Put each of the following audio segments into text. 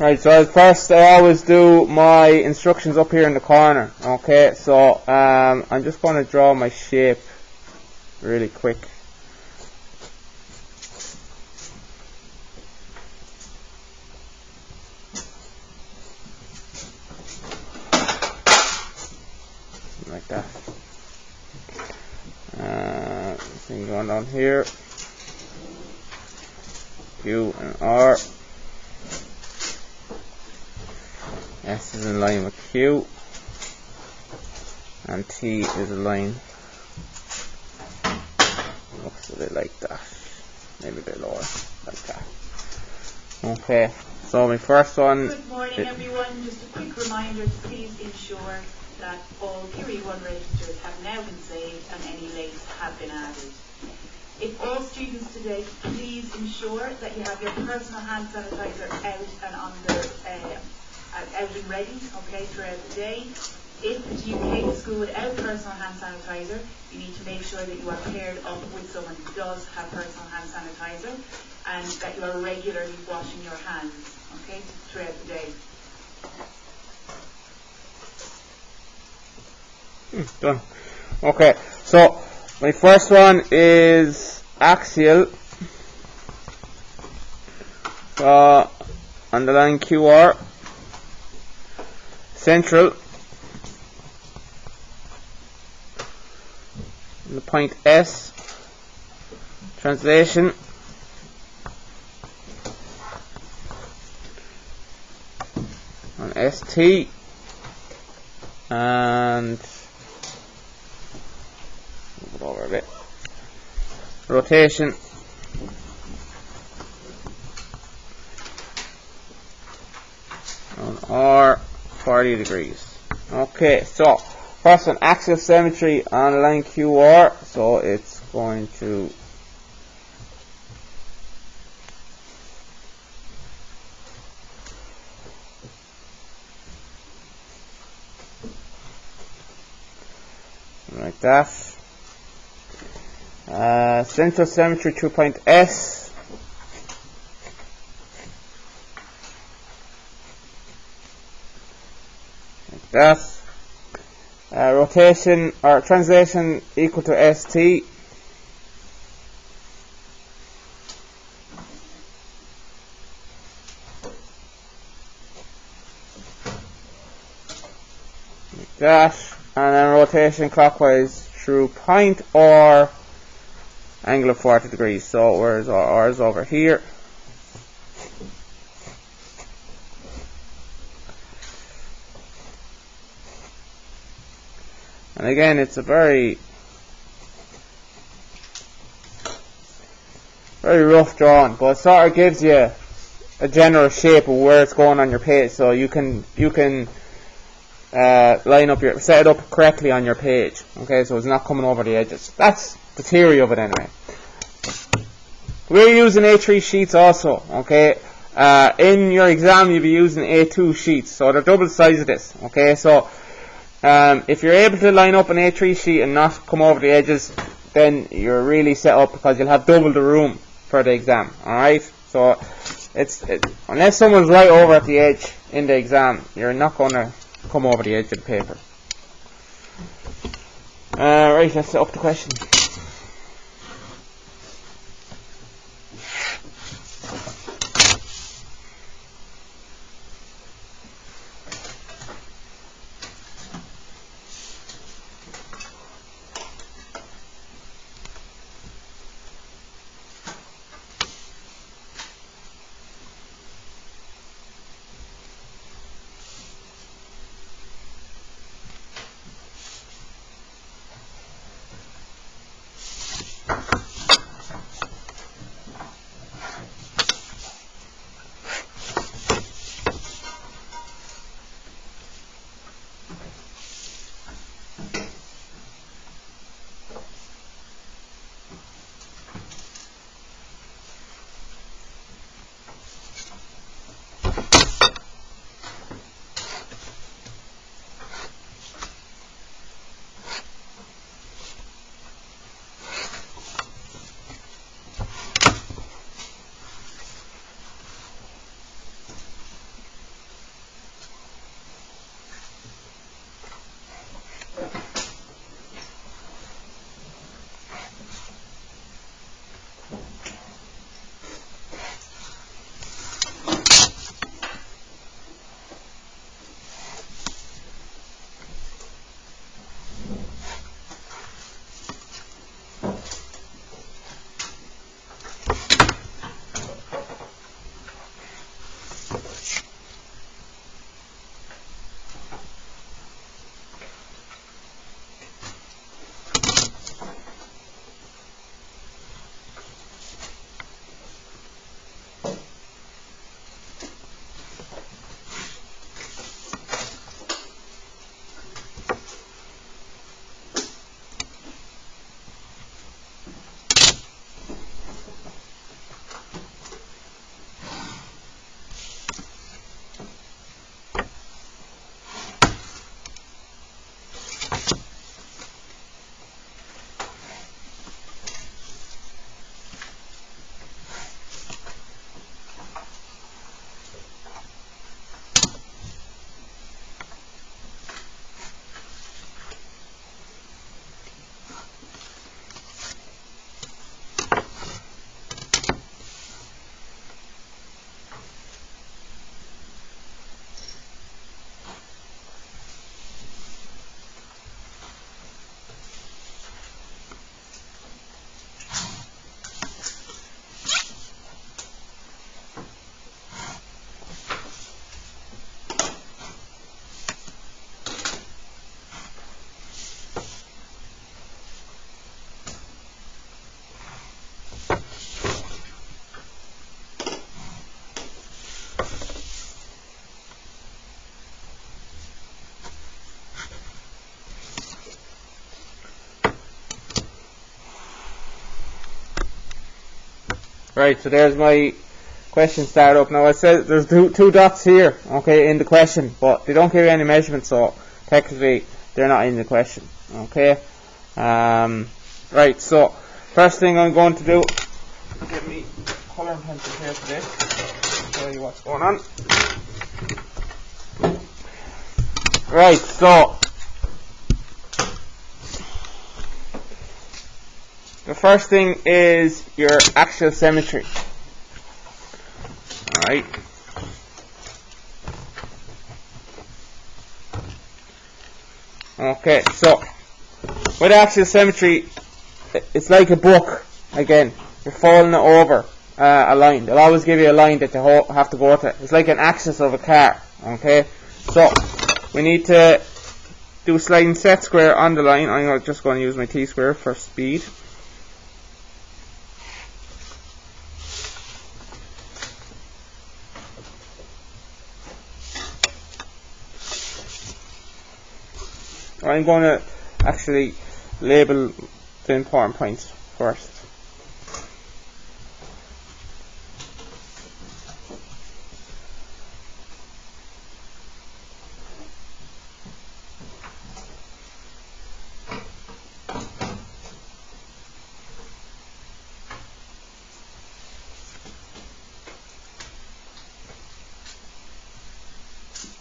Right, so first I always do my instructions up here in the corner. Okay, so I'm just going to draw my shape really quick. Like that. Thing going down here. Q and R. S is in line with Q, and T is in line. Looks a bit like that. Maybe a bit lower, like that. Okay, so my first one. Good morning, everyone. Just a quick reminder to please ensure that all Period 1 registers have now been saved and any links have been added. If all students today, please ensure that you have your personal hand sanitizer out and on out and ready, okay, throughout the day. If you came to school without personal hand sanitizer, you need to make sure that you are paired up with someone who does have personal hand sanitizer and that you are regularly washing your hands, okay, throughout the day. Done. Okay, so my first one is axial. On the line QR. Central. On the point S. Translation. On ST. And move it over a bit. Rotation. On R, 40 degrees. Okay, so first one, axial symmetry on the line QR. So it's going to like that. Central symmetry to point S. Like that. Rotation or translation equal to ST. Like that. And then rotation clockwise through point or angle of 40 degrees. So where's R is over here. And again, it's a very rough drawing, but it sort of gives you a general shape of where it's going on your page, so you can line up set it up correctly on your page. Okay, so it's not coming over the edges. That's the theory of it anyway. We're using A3 sheets also. Okay, in your exam you'll be using A2 sheets, so they're double sized this. Okay, so if you're able to line up an A3 sheet and not come over the edges, then you're really set up because you'll have double the room for the exam. Alright, so unless someone's right over at the edge in the exam, you're not going to come over the edge of the paper. Right, let's set up the question. Right, so there's my question start up. Now I said there's two dots here, okay, in the question, but they don't give you any measurements, so technically they're not in the question, okay. Right, so first thing I'm going to do, get me colour and pencil here for this, show you what's going on. Right, so the first thing is your axial symmetry. Alright. Okay, so with axial symmetry, it's like a book. Again, you're folding it over a line. They'll always give you a line that you have to go to. It's like an axis of a car. Okay, so we need to do sliding set square on the line. I'm just going to use my T-square for speed. I'm going to actually label the important points first.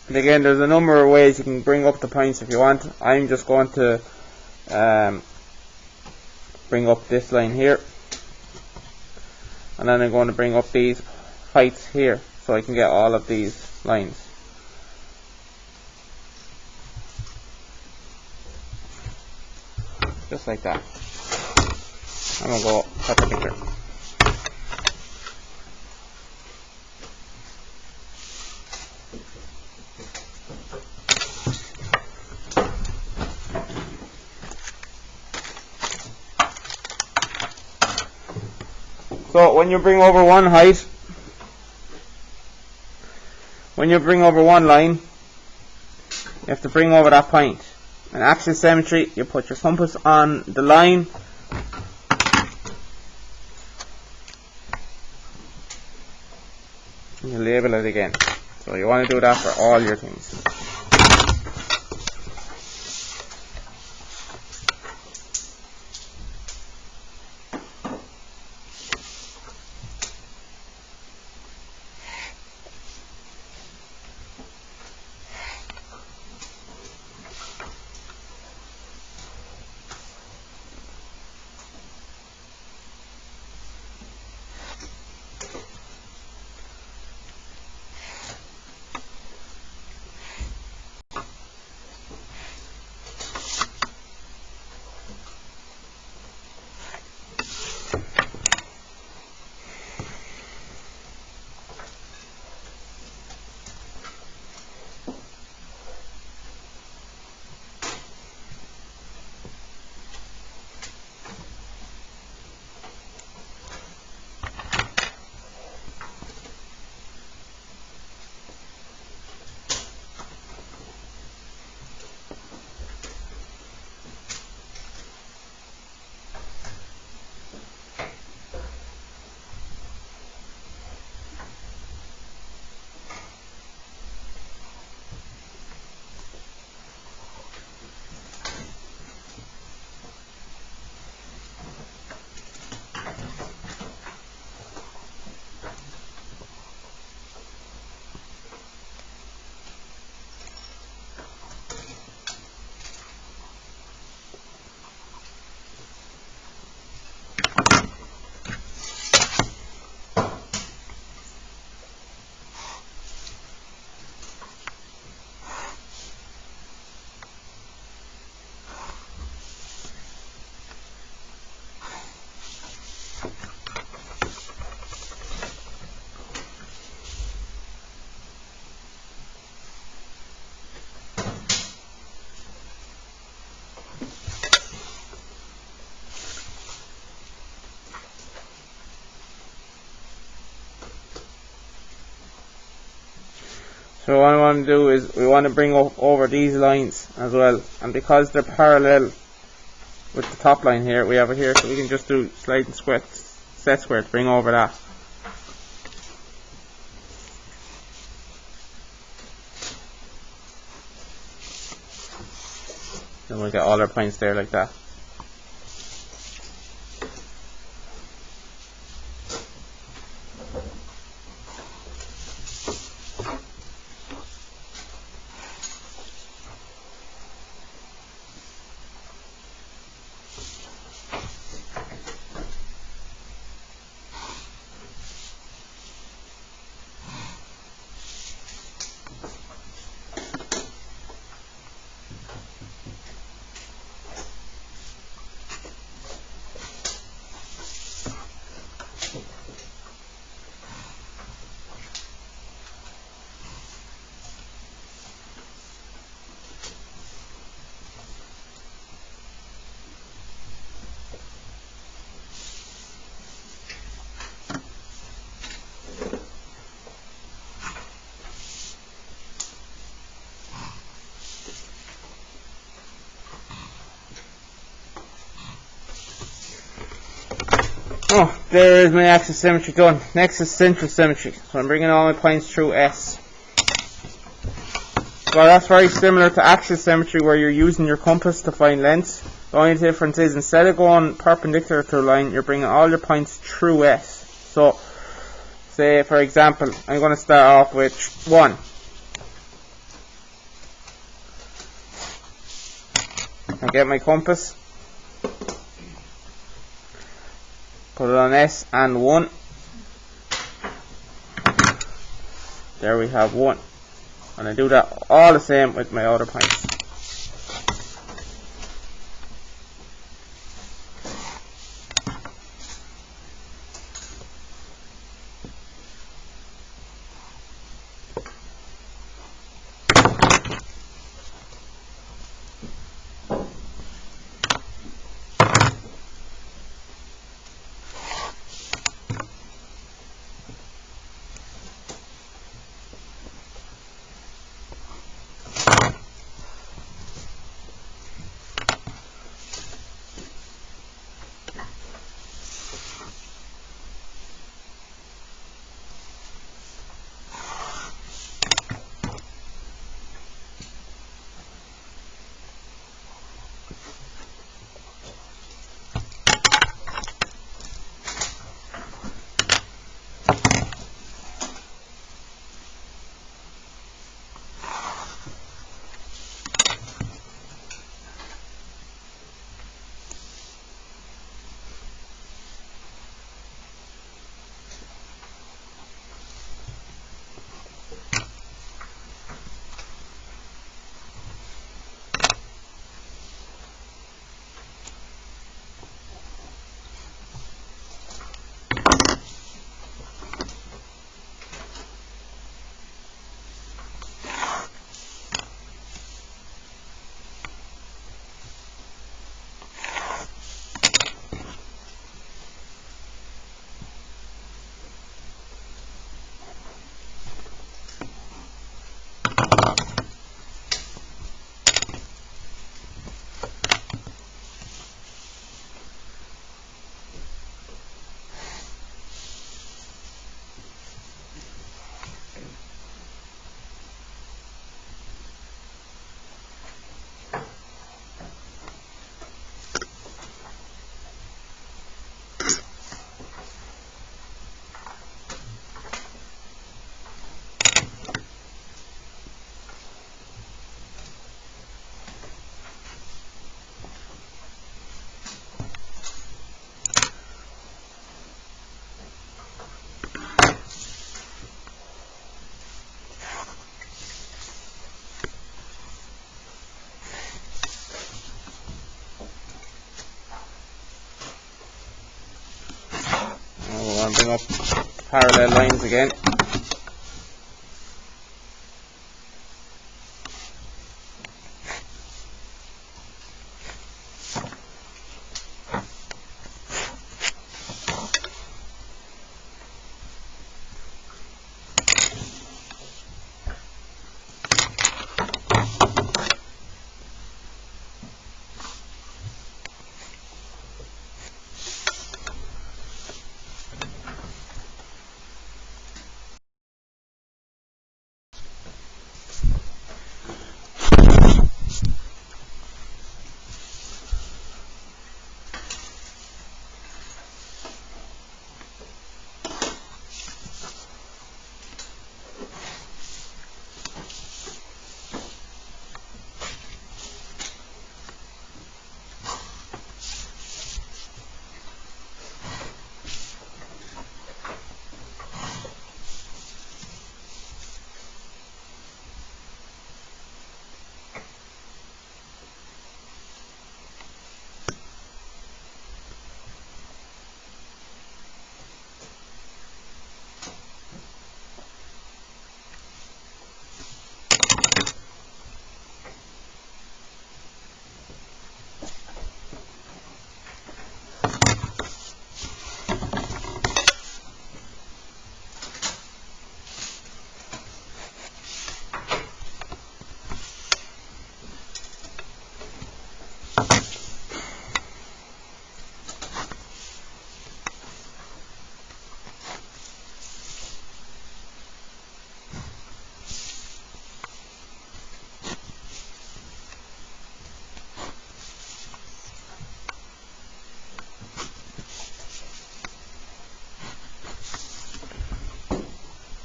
And again, there's a number of ways you can bring up the points if you want. I'm just going to bring up this line here, and then I'm going to bring up these heights here so I can get all of these lines. Just like that. I'm going to go perpendicular. So when you bring over one height, when you bring over one line, you have to bring over that point. In axial symmetry, you put your compass on the line, and you label it again. So you want to do that for all your things. So what I want to do is we want to bring up over these lines as well, and because they're parallel with the top line here, we have it here, so we can just do sliding set square to bring over that. Then we'll get all our points there like that. Oh, there is my axis symmetry done. Next is central symmetry. So I'm bringing all my points through S. Well, that's very similar to axial symmetry where you're using your compass to find lengths. The only difference is instead of going perpendicular to a line, you're bringing all your points through S. So, say for example, I'm going to start off with 1. I get my compass. Put it on S and 1. There we have 1. And I do that all the same with my other points. I'll bring up parallel lines again.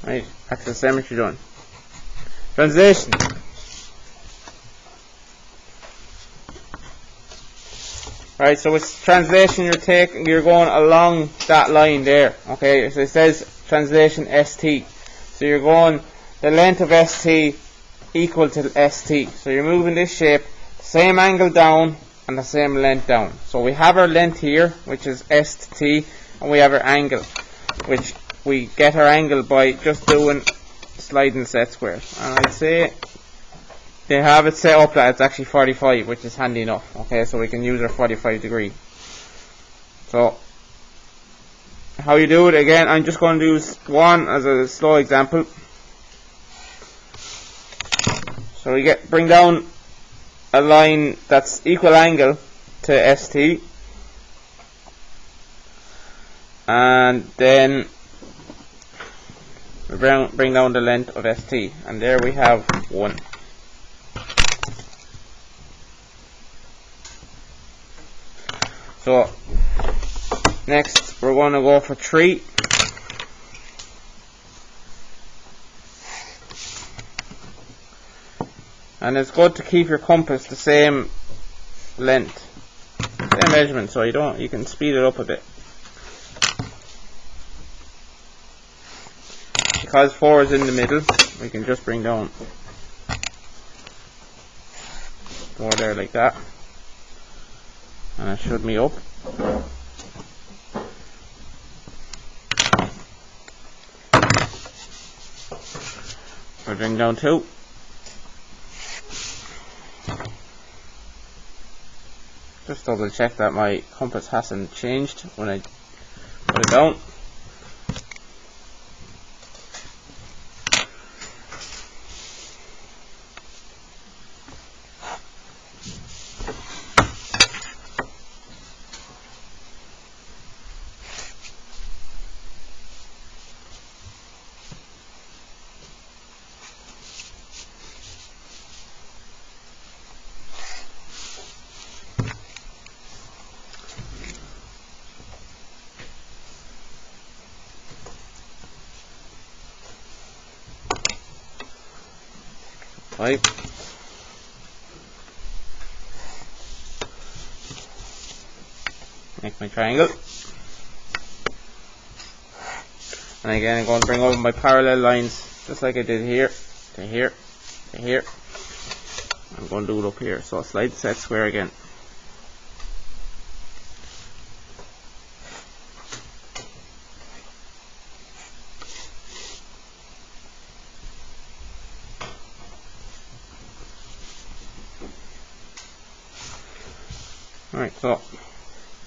Right, back to the symmetry done. Translation. Right, so with translation you're going along that line there. Okay, so it says translation ST. So you're going the length of ST equal to ST. So you're moving this shape, same angle down and the same length down. So we have our length here, which is ST, and we have our angle, which we get our angle by just doing sliding set squares. And I'd say they have it set up that it's actually 45, which is handy enough. Okay, so we can use our 45 degree. So how you do it, again, I'm just going to use one as a slow example. So we bring down a line that's equal angle to ST, and then we bring down the length of ST, and there we have 1. So next we're going to go for 3. And it's good to keep your compass the same length, same measurement, so you can speed it up a bit. Because 4 is in the middle, we can just bring down 4 there like that, and it should me up. We'll bring down 2. Just double check that my compass hasn't changed when I put it down. Right. Make my triangle. And again I'm going to bring over my parallel lines just like I did here to here to here. I'm going to do it up here. So slide the set square again. Alright, so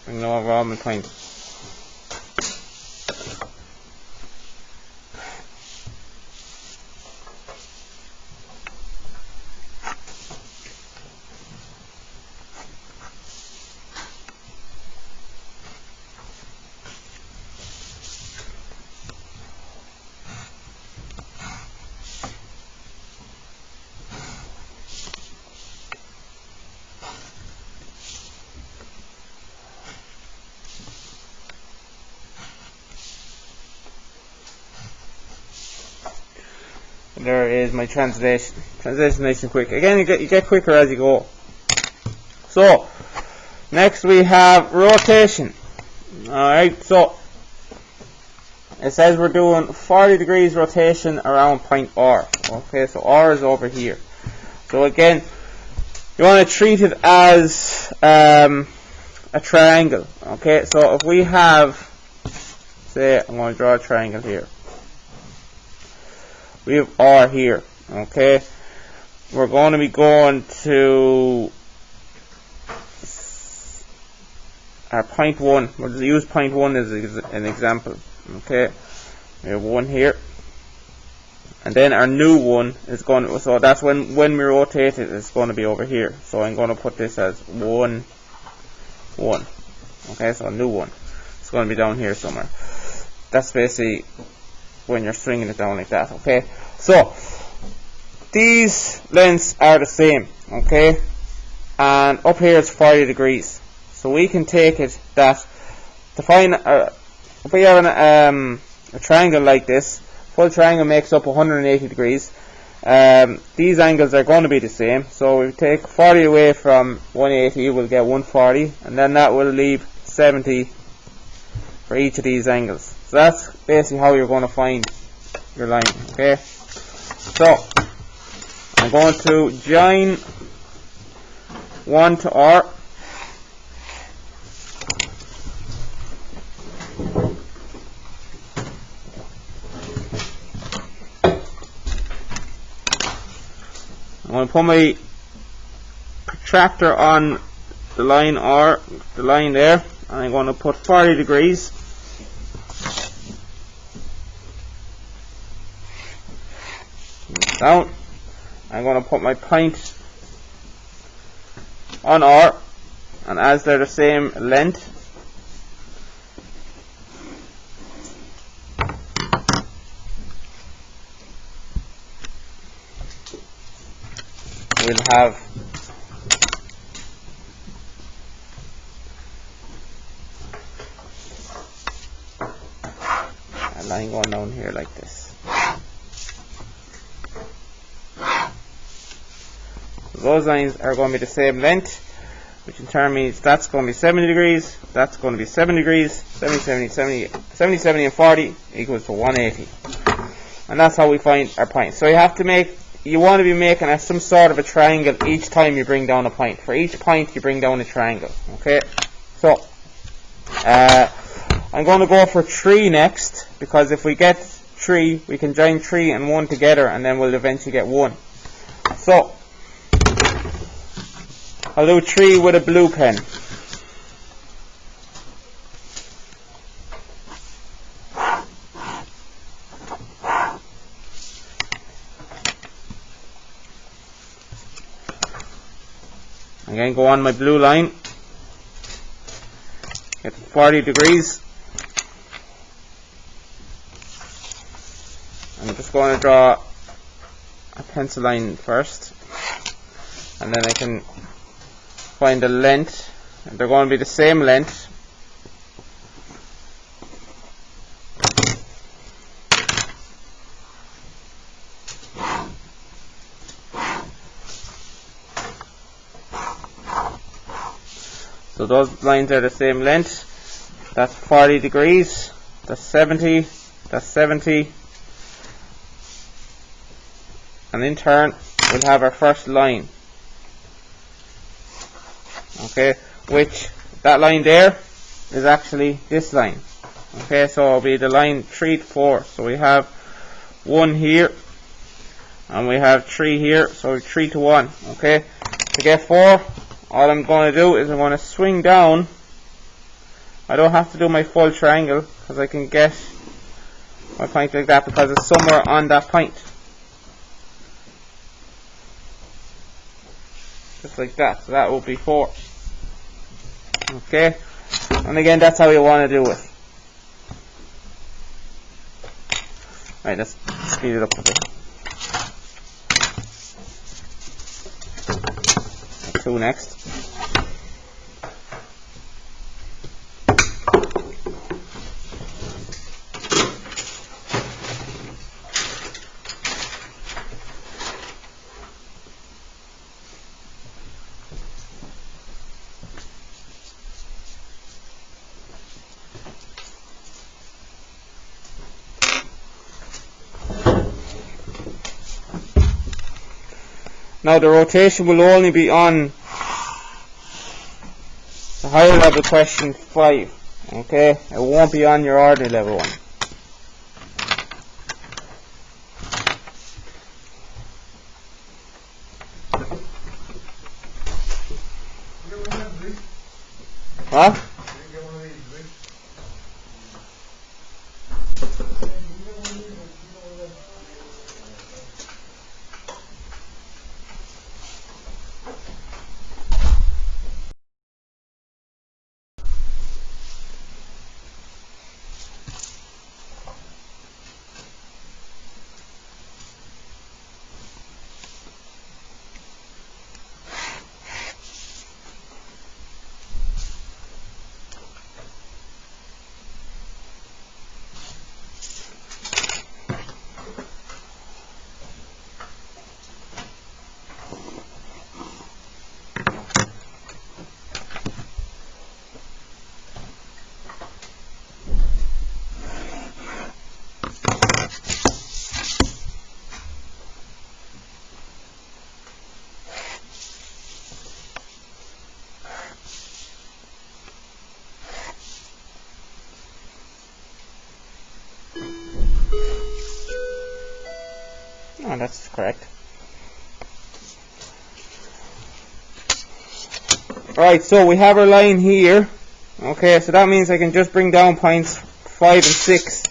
bring over all my points. There is my translation. Translation nice and quick. Again, you get quicker as you go. So next we have rotation. Alright, so it says we're doing 40 degrees rotation around point R. Okay, so R is over here. So again, you want to treat it as a triangle. Okay, so if we have, say, I'm going to draw a triangle here. We have R here, okay? We're going to be going to our point 1. We'll use point 1 as an example, okay? We have 1 here. And then our new one is going to, so that's when we rotate it, it's going to be over here. So I'm going to put this as 1, 1. Okay, so a new one. It's going to be down here somewhere. That's basically when you're stringing it down like that, okay? So these lengths are the same, okay? And up here it's 40 degrees. So we can take it that to find if we have a triangle like this, full triangle makes up 180 degrees. These angles are going to be the same, so we take 40 away from 180, we'll get 140, and then that will leave 70 for each of these angles. So that's basically how you're going to find your line. Okay, so I'm going to join 1 to R. I'm going to put my protractor on the line R, the line there, and I'm going to put 40 degrees. Down. I'm going to put my point on R, and as they're the same length, we'll have a line going down here like this. Those lines are going to be the same length, which in turn means that's going to be 70 degrees, that's going to be 70 degrees, 70, 70, 70, 70 and 40 equals to 180. And that's how we find our point. So you want to be making some sort of a triangle each time you bring down a point. For each point you bring down a triangle. Okay, so I'm going to go for 3 next, because if we get 3 we can join 3 and 1 together, and then we'll eventually get 1. So I'll do 3 with a blue pen. Again, go on my blue line, get 40 degrees. I'm just going to draw a pencil line first, and then I can find the length, and they're going to be the same length. So those lines are the same length. That's 40 degrees, that's 70, that's 70, and in turn we'll have our first line. Okay, which that line there is actually this line. Okay, so it'll be the line 3 to 4. So we have 1 here, and we have 3 here, so 3 to 1. Okay, to get 4, all I'm going to do is I'm going to swing down. I don't have to do my full triangle, because I can get my point like that, because it's somewhere on that point. Just like that. So that will be 4. Okay, and again, that's how you want to do it. Right, let's speed it up a bit. 2 next. Now the rotation will only be on the higher level question 5, okay? It won't be on your ordinary level one. What? Oh, that's correct. Right, so we have our line here. Okay, so that means I can just bring down points 5 and 6.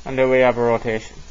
And there we have a rotation.